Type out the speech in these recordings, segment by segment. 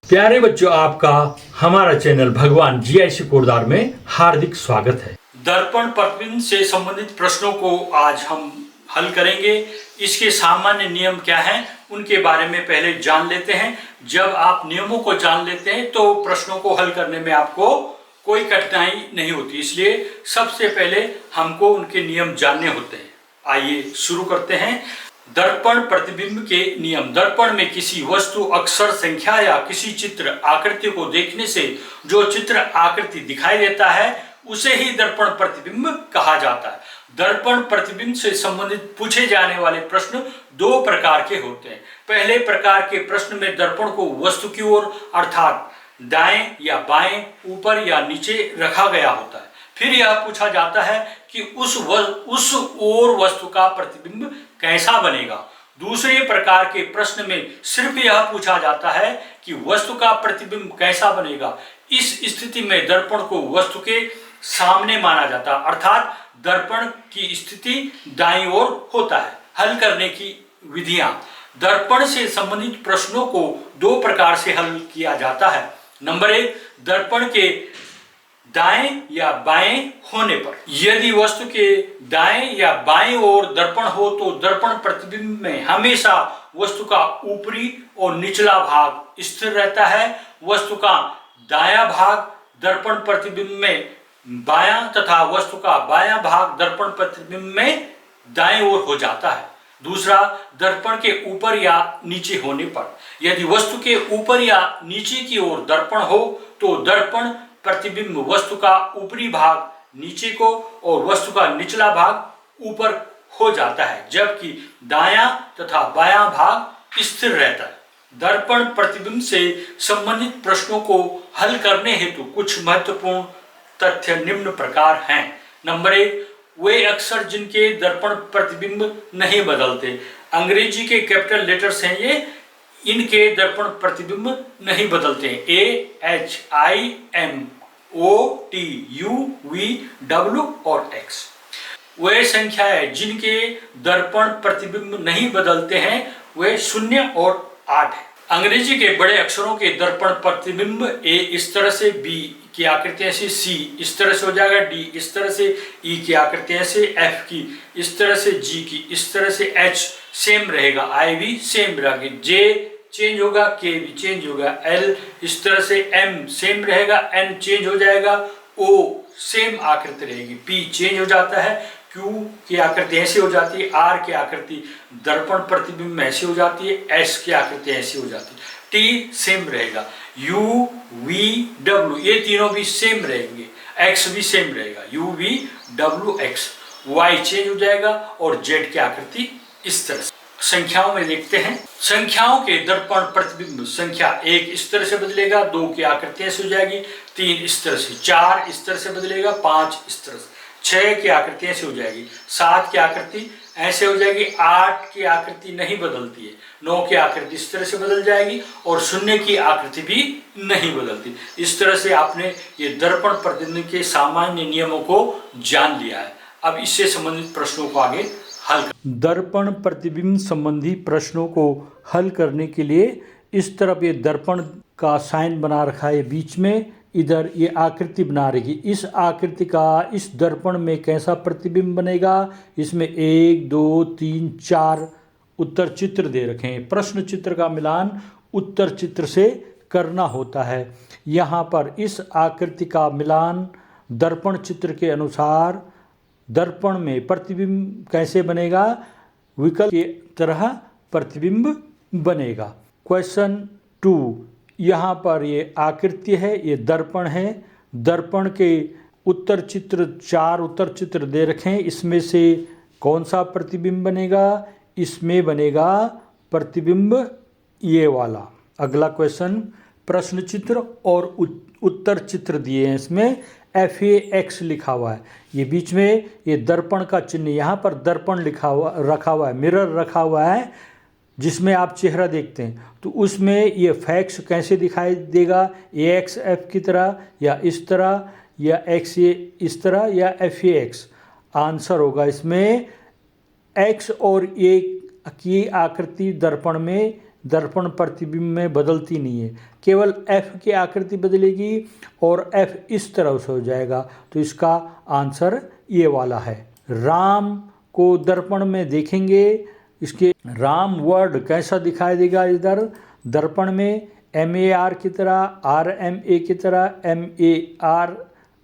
प्यारे बच्चों, आपका हमारा चैनल भगवान जीआईसी कोटद्वार में हार्दिक स्वागत है। दर्पण प्रतिबिंब से संबंधित प्रश्नों को आज हम हल करेंगे। इसके सामान्य नियम क्या हैं उनके बारे में पहले जान लेते हैं। जब आप नियमों को जान लेते हैं तो प्रश्नों को हल करने में आपको कोई कठिनाई नहीं होती, इसलिए सबसे पहले हमको उनके नियम जानने होते हैं। आइए शुरू करते हैं। दर्पण प्रतिबिंब के नियम। दर्पण में किसी वस्तु, अक्षर, संख्या या किसी चित्र आकृति को देखने से जो चित्र आकृति दिखाई देता है उसे ही दर्पण प्रतिबिंब कहा जाता है। दर्पण प्रतिबिंब से संबंधित पूछे जाने वाले प्रश्न दो प्रकार के होते हैं। पहले प्रकार के प्रश्न में दर्पण को वस्तु की ओर अर्थात दाएं या बाएं, ऊपर या नीचे रखा गया होता है। फिर यह पूछा जाता है कि उस ओर वस्तु का प्रतिबिंब कैसा बनेगा। दूसरे प्रकार के प्रश्न में सिर्फ यह पूछा जाता है कि वस्तु का प्रतिबिंब कैसा बनेगा। इस स्थिति में दर्पण को वस्तु के सामने माना जाता है, अर्थात दर्पण की स्थिति दाईं ओर होता है। हल करने की विधियां। दर्पण से संबंधित प्रश्नों को दो प्रकार से हल किया जाता है। नंबर 1, दर्पण के दाएं या बाएं होने पर। यदि वस्तु के दाएं या बाएं ओर दर्पण हो तो दर्पण प्रतिबिंब में हमेशा वस्तु का ऊपरी और निचला भाग स्थिर रहता है। वस्तु का दायां भाग दर्पण प्रतिबिंब में बायां तथा वस्तु का बायां भाग दर्पण प्रतिबिंब में दाएं ओर हो जाता है। दूसरा, दर्पण के ऊपर या नीचे होने पर। यदि वस्तु के ऊपर या नीचे की ओर दर्पण हो तो दर्पण प्रतिबिंब वस्तु का ऊपरी भाग नीचे को और वस्तु का निचला भाग ऊपर हो जाता है, जबकि दायां तथा बायां भाग स्थिर रहता है। दर्पण प्रतिबिंब से संबंधित प्रश्नों को हल करने हेतु कुछ महत्वपूर्ण तथ्य निम्न प्रकार हैं। नंबर 1, वे अक्षर जिनके दर्पण प्रतिबिंब नहीं बदलते। अंग्रेजी के कैपिटल लेटर्स हैं ये, इनके दर्पण प्रतिबिंब नहीं बदलते हैं। HIM, OT, UV, W और X। वे संख्याएं जिनके दर्पण प्रतिबिंब नहीं बदलते हैं वे 0 और 8 है। अंग्रेजी के बड़े अक्षरों के दर्पण प्रतिबिंब A इस तरह से, B की आकृति ऐसे, C इस तरह से हो जाएगा, D इस तरह से, E की आकृति ऐसे, F की इस तरह से, G की इस तरह से, H सेम रहेगा, I भी सेम रहेगी, J चेंज होगा, K भी चेंज होगा, L इस तरह से, M सेम रहेगा, N चेंज हो जाएगा, O सेम आकृति रहेगी, P चेंज हो जाता है, Q की आकृति ऐसी हो जाती है, R की आकृति दर्पण प्रतिबिंब में ऐसी हो जाती है, S की आकृति ऐसी हो जाती है, T सेम रहेगा, U, V, W ये तीनों भी सेम रहेंगे, X भी सेम रहेगा, U, V, W, X, Y change हो जाएगा और Z की आकृति इस तरह से। संख्याओं में देखते हैं। संख्याओं के दर्पण प्रतिबिंब। संख्या 1 इस तरह से बदलेगा, 2 की आकृति ऐसे हो जाएगी, 3 इस तरह से, 4 इस तरह से बदलेगा, 5 इस तरह से, 6 की आकृति ऐसे हो जाएगी, 7 की आकृति ऐसे हो जाएगी, 8 की आकृति नहीं बदलती है, 9 की आकृति इस तरह से बदल जाएगी और 0 की आकृति भी नहीं बदलती। इस तरह से आपने ये दर्पण प्रतिबिंब के सामान्य नियमों को जान लिया है। अब इससे संबंधित प्रश्नों को आगे हल। दर्पण प्रतिबिंब संबंधी प्रश्नों को हल करने के लिए इस तरफ ये दर्पण का साइन बना रखा है, बीच में इधर ये आकृति बना रही। इस आकृति का इस दर्पण में कैसा प्रतिबिंब बनेगा, इसमें 1, 2, 3, 4 उत्तर चित्र दे रखे हैं। प्रश्न चित्र का मिलान उत्तर चित्र से करना होता है। यहाँ पर इस आकृति का मिलान दर्पण चित्र के अनुसार दर्पण में प्रतिबिंब कैसे बनेगा, विकल्प की तरह प्रतिबिंब बनेगा। क्वेश्चन 2, यहाँ पर ये आकृति है, ये दर्पण है। दर्पण के उत्तर चित्र 4 उत्तर चित्र दे रखे हैं, इसमें से कौन सा प्रतिबिंब बनेगा, इसमें बनेगा प्रतिबिंब ये वाला। अगला क्वेश्चन, प्रश्न चित्र और उत्तर चित्र दिए हैं, इसमें FAX लिखा हुआ है, ये बीच में ये दर्पण का चिन्ह, यहाँ पर दर्पण रखा हुआ है, मिरर रखा हुआ है जिसमें आप चेहरा देखते हैं, तो उसमें ये फैक्स कैसे दिखाई देगा, AXF की तरह या इस तरह या XA इस तरह या FAX। आंसर होगा इसमें X और A की आकृति दर्पण में दर्पण प्रतिबिंब में बदलती नहीं है, केवल F की आकृति बदलेगी और F इस तरह से हो जाएगा। तो इसका आंसर ये वाला है। राम को दर्पण में देखेंगे, इसके राम वर्ड कैसा दिखाई देगा इधर दर्पण में, MAR की तरह, RMA की तरह, MAR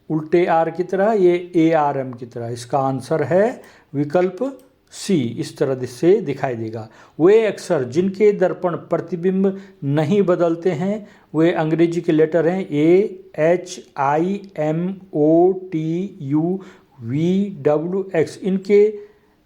उल्टे R की तरह, ये ARM की तरह। इसका आंसर है विकल्प सी, इस तरह से दिखाई देगा। वे अक्षर जिनके दर्पण प्रतिबिंब नहीं बदलते हैं वे अंग्रेजी के लेटर हैं AHIMOTUVWX। इनके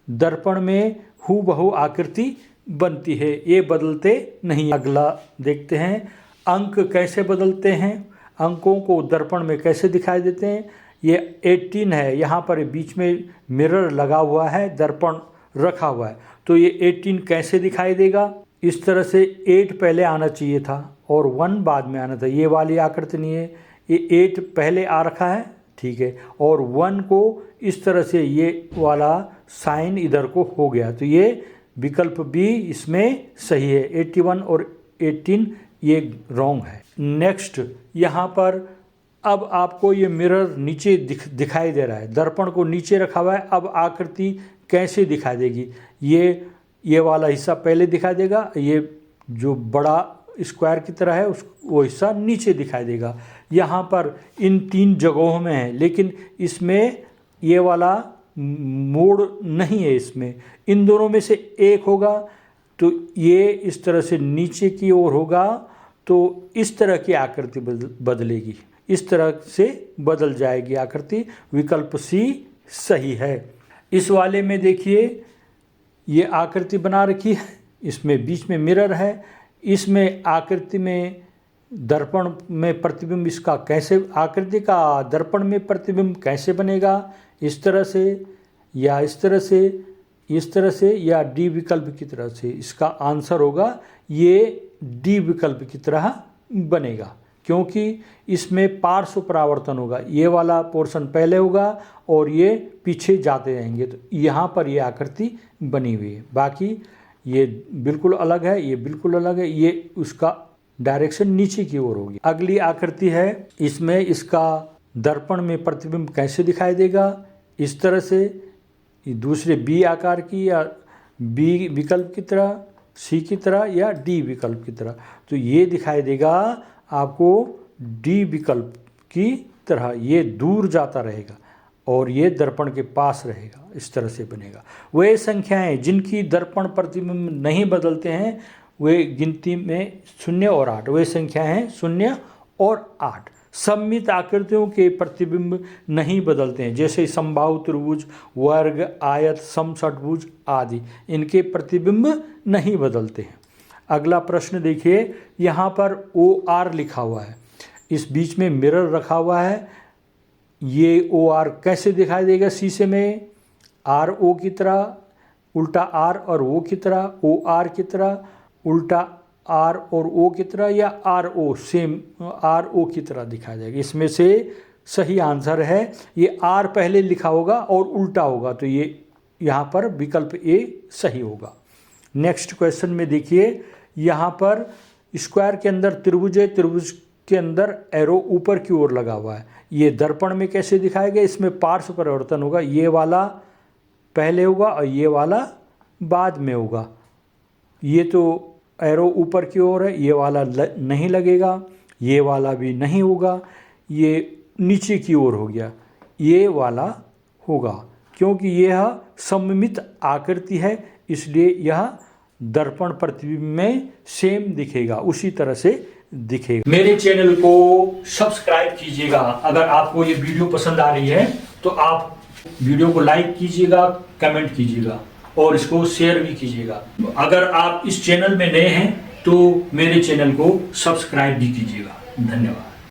दर्पण में हूबहू आकृति बनती है, ये बदलते नहीं। अगला देखते हैं, अंक कैसे बदलते हैं, अंकों को दर्पण में कैसे दिखाई देते हैं। ये 18 है, यहाँ पर बीच में मिरर लगा हुआ है, दर्पण रखा हुआ है, तो ये 18 कैसे दिखाई देगा। इस तरह से 8 पहले आना चाहिए था और 1 बाद में आना था, ये वाली आकृति नहीं है, ये 8 पहले आ रखा है, ठीक है, और 1 को इस तरह से ये वाला साइन इधर को हो गया, तो ये विकल्प बी इसमें सही है। 81 और 18 ये रॉन्ग है। नेक्स्ट यहाँ पर अब आपको ये मिरर नीचे दिखाई दे रहा है, दर्पण को नीचे रखा हुआ है, अब आकृति कैसे दिखाई देगी। ये वाला हिस्सा पहले दिखाई देगा, ये जो बड़ा स्क्वायर की तरह है वो हिस्सा नीचे दिखाई देगा। यहाँ पर इन 3 जगहों में है, लेकिन इसमें ये वाला मोड़ नहीं है, इसमें इन दोनों में से एक होगा, तो ये इस तरह से नीचे की ओर होगा, तो इस तरह की आकृति बदलेगी, इस तरह से बदल जाएगी आकृति। विकल्प सी सही है। इस वाले में देखिए ये आकृति बना रखी है, इसमें बीच में मिरर है, इसमें आकृति में दर्पण में प्रतिबिंब, इसका कैसे आकृति का दर्पण में प्रतिबिंब कैसे बनेगा, इस तरह से या इस तरह से, इस तरह से या डी विकल्प की तरह से। इसका आंसर होगा ये डी विकल्प की तरह बनेगा, क्योंकि इसमें पार्श्व परावर्तन होगा, ये वाला पोर्शन पहले होगा और ये पीछे जाते रहेंगे, तो यहाँ पर ये आकृति बनी हुई है। बाकी ये बिल्कुल अलग है, ये बिल्कुल अलग है, ये उसका डायरेक्शन नीचे की ओर होगी। अगली आकृति है, इसमें इसका दर्पण में प्रतिबिंब कैसे दिखाई देगा, इस तरह से दूसरे बी आकार की या बी विकल्प की तरह, सी की तरह या डी विकल्प की तरह। तो ये दिखाई देगा आपको डी विकल्प की तरह, ये दूर जाता रहेगा और ये दर्पण के पास रहेगा, इस तरह से बनेगा। वे संख्याएं जिनकी दर्पण प्रतिबिंब नहीं बदलते हैं वे गिनती में 0 और 8, वे संख्याएं हैं 0 और 8। सममित आकृतियों के प्रतिबिंब नहीं बदलते हैं, जैसे समबाहु त्रिभुज, वर्ग, आयत, समषटभुज आदि, इनके प्रतिबिंब नहीं बदलते हैं। अगला प्रश्न देखिए, यहाँ पर OR लिखा हुआ है, इस बीच में मिरर रखा हुआ है, ये OR कैसे दिखाई देगा शीशे में, RO की तरह, उल्टा R और O की तरह, OR की तरह, उल्टा R और O की तरह, या RO सेम RO की तरह दिखाई देगा। इसमें से सही आंसर है ये R पहले लिखा होगा और उल्टा होगा, तो ये यहाँ पर विकल्प A सही होगा। नेक्स्ट क्वेश्चन में देखिए, यहाँ पर स्क्वायर के अंदर त्रिभुज है, त्रिभुज के अंदर एरो ऊपर की ओर लगा हुआ है, ये दर्पण में कैसे दिखाएगा, इसमें पार्श्व परिवर्तन होगा, ये वाला पहले होगा और ये वाला बाद में होगा। ये तो एरो ऊपर की ओर है, ये वाला नहीं लगेगा, ये वाला भी नहीं होगा, ये नीचे की ओर हो गया, ये वाला होगा, क्योंकि यह सममित आकृति है, इसलिए यह दर्पण प्रतिबिंब में सेम दिखेगा, उसी तरह से दिखेगा। मेरे चैनल को सब्सक्राइब कीजिएगा। अगर आपको ये वीडियो पसंद आ रही है तो आप वीडियो को लाइक कीजिएगा, कमेंट कीजिएगा और इसको शेयर भी कीजिएगा। अगर आप इस चैनल में नए हैं तो मेरे चैनल को सब्सक्राइब भी कीजिएगा। धन्यवाद।